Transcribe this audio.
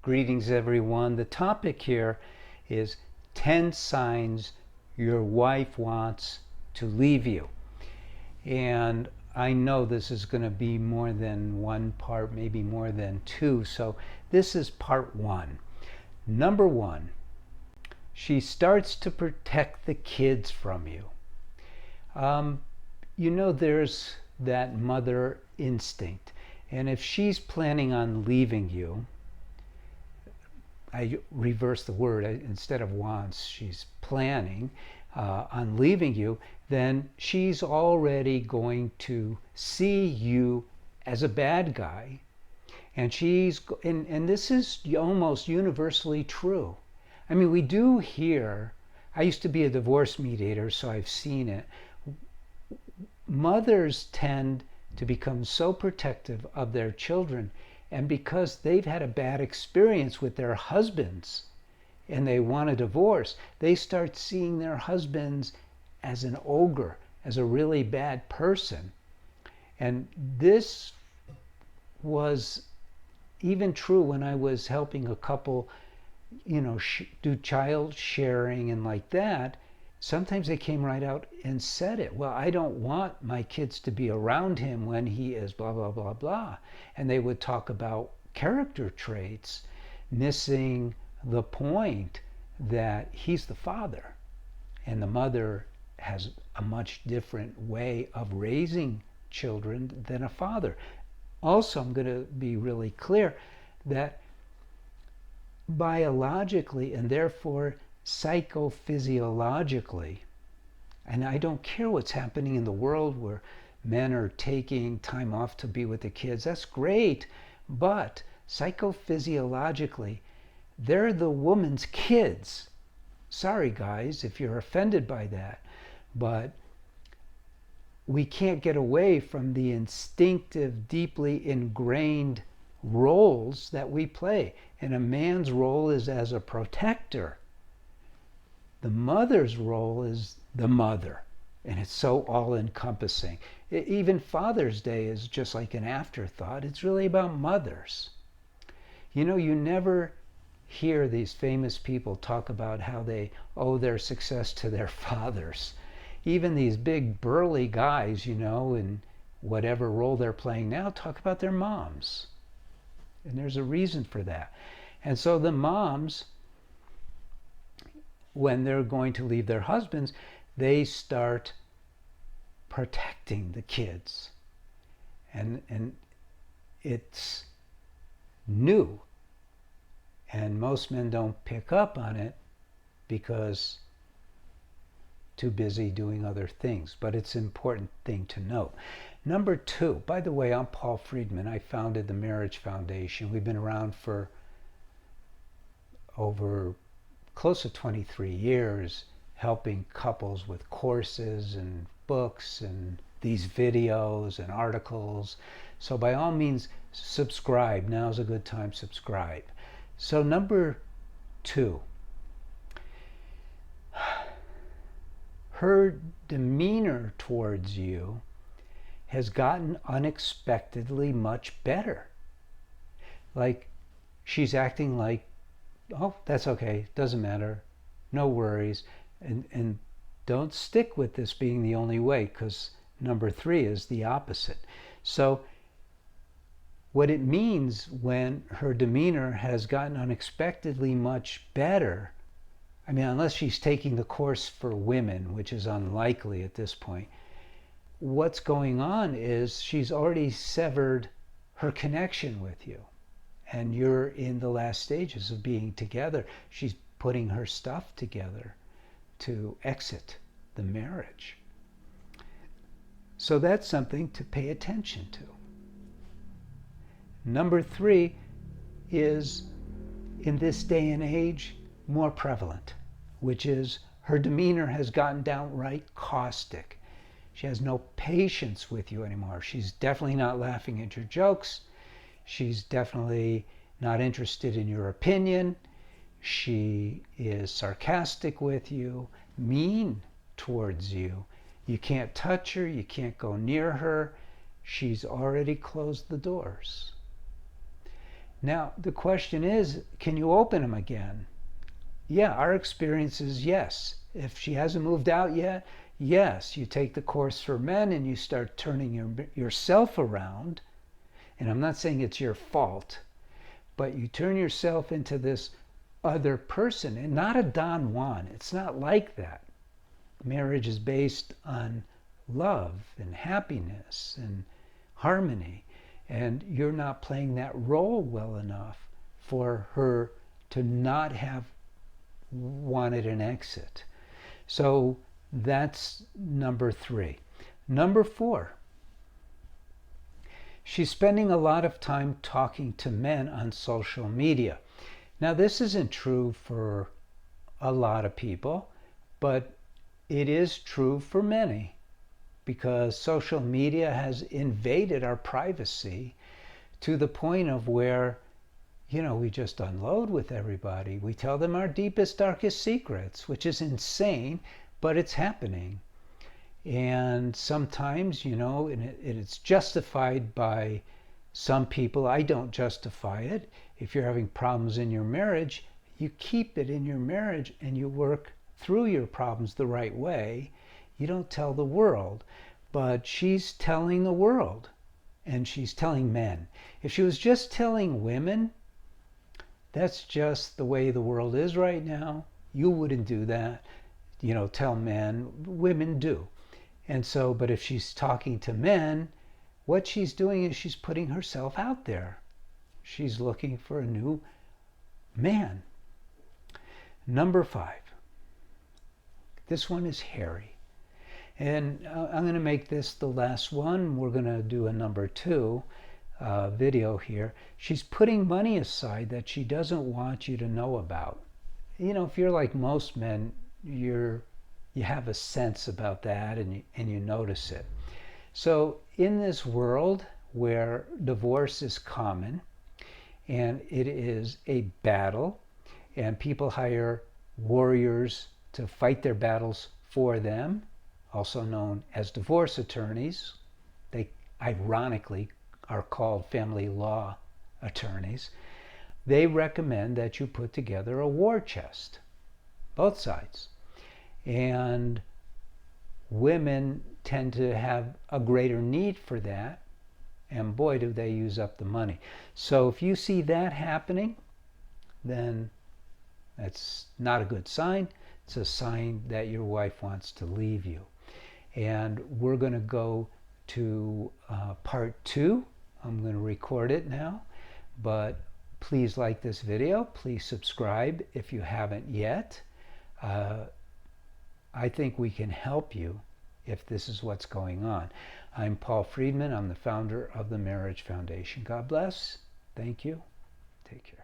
Greetings, everyone. The topic here is 10 signs your wife wants to leave you. And I know this is going to be more than one part, maybe more than two. So this is part one. Number one, she starts to protect the kids from you. There's that mother instinct. And if she's planning on leaving you, I reverse the word, instead of wants, she's planning on leaving you, then she's already going to see you as a bad guy. And and this is almost universally true. I mean, we do hear, I used to be a divorce mediator, so I've seen it. Mothers tend to become so protective of their children, and because they've had a bad experience with their husbands and they want a divorce, they start seeing their husbands as an ogre, as a really bad person. And this was even true when I was helping a couple, do child sharing and like that. Sometimes they came right out and said it. Well, I don't want my kids to be around him when he is blah, blah, blah, blah. And they would talk about character traits, missing the point that he's the father. And the mother has a much different way of raising children than a father. Also, I'm going to be really clear that biologically and therefore psychophysiologically, and I don't care what's happening in the world where men are taking time off to be with the kids, that's great, but psychophysiologically, they're the woman's kids. Sorry guys if you're offended by that, but we can't get away from the instinctive, deeply ingrained roles that we play. And a man's role is as a protector. The mother's role is the mother, and it's so all-encompassing. Even Father's Day is just like an afterthought. It's really about mothers. You never hear these famous people talk about how they owe their success to their fathers. Even these big burly guys, in whatever role they're playing now, talk about their moms. And there's a reason for that. And so the moms, when they're going to leave their husbands, they start protecting the kids. And it's new. And most men don't pick up on it because too busy doing other things. But it's an important thing to note. Number two, by the way, I'm Paul Friedman. I founded the Marriage Foundation. We've been around for over close to 23 years, helping couples with courses and books and these videos and articles. So by all means, subscribe. Now's a good time, subscribe. So number two, her demeanor towards you has gotten unexpectedly much better. Like, she's acting like, oh, that's okay, doesn't matter, no worries. And don't stick with this being the only way, because number three is the opposite. So what it means when her demeanor has gotten unexpectedly much better, I mean, unless she's taking the course for women, which is unlikely at this point, what's going on is she's already severed her connection with you. And you're in the last stages of being together. She's putting her stuff together to exit the marriage. So that's something to pay attention to. Number three is, in this day and age, more prevalent, which is her demeanor has gotten downright caustic. She has no patience with you anymore. She's definitely not laughing at your jokes. She's definitely not interested in your opinion. She is sarcastic with you, mean towards you. You can't touch her, you can't go near her. She's already closed the doors. Now, the question is, can you open them again? Yeah, our experience is yes. If she hasn't moved out yet, yes, you take the course for men and you start turning yourself around. And I'm not saying it's your fault, but you turn yourself into this other person and not a Don Juan. It's not like that. Marriage is based on love and happiness and harmony. And you're not playing that role well enough for her to not have wanted an exit. So that's number 3. Number 4, she's spending a lot of time talking to men on social media. Now, this isn't true for a lot of people, but it is true for many, because social media has invaded our privacy to the point of where, we just unload with everybody. We tell them our deepest, darkest secrets, which is insane, but it's happening. And sometimes, and it's justified by some people. I don't justify it. If you're having problems in your marriage, you keep it in your marriage and you work through your problems the right way. You don't tell the world. But she's telling the world, and she's telling men. If she was just telling women, that's just the way the world is right now. You wouldn't do that, tell men. Women do. And so, but if she's talking to men, what she's doing is she's putting herself out there. She's looking for a new man. Number 5. This one is hairy. And I'm going to make this the last one. We're going to do a number 2 video here. She's putting money aside that she doesn't want you to know about. If you're like most men, you have a sense about that, and you notice it. So in this world where divorce is common and it is a battle, and people hire warriors to fight their battles for them, also known as divorce attorneys. They ironically are called family law attorneys. They recommend that you put together a war chest, both sides. And women tend to have a greater need for that, and boy, do they use up the money. So if you see that happening, then that's not a good sign. It's a sign that your wife wants to leave you. And we're going to go to part 2. I'm going to record it now, but please like this video. Please subscribe if you haven't yet. I think we can help you if this is what's going on. I'm Paul Friedman. I'm the founder of the Marriage Foundation. God bless. Thank you. Take care.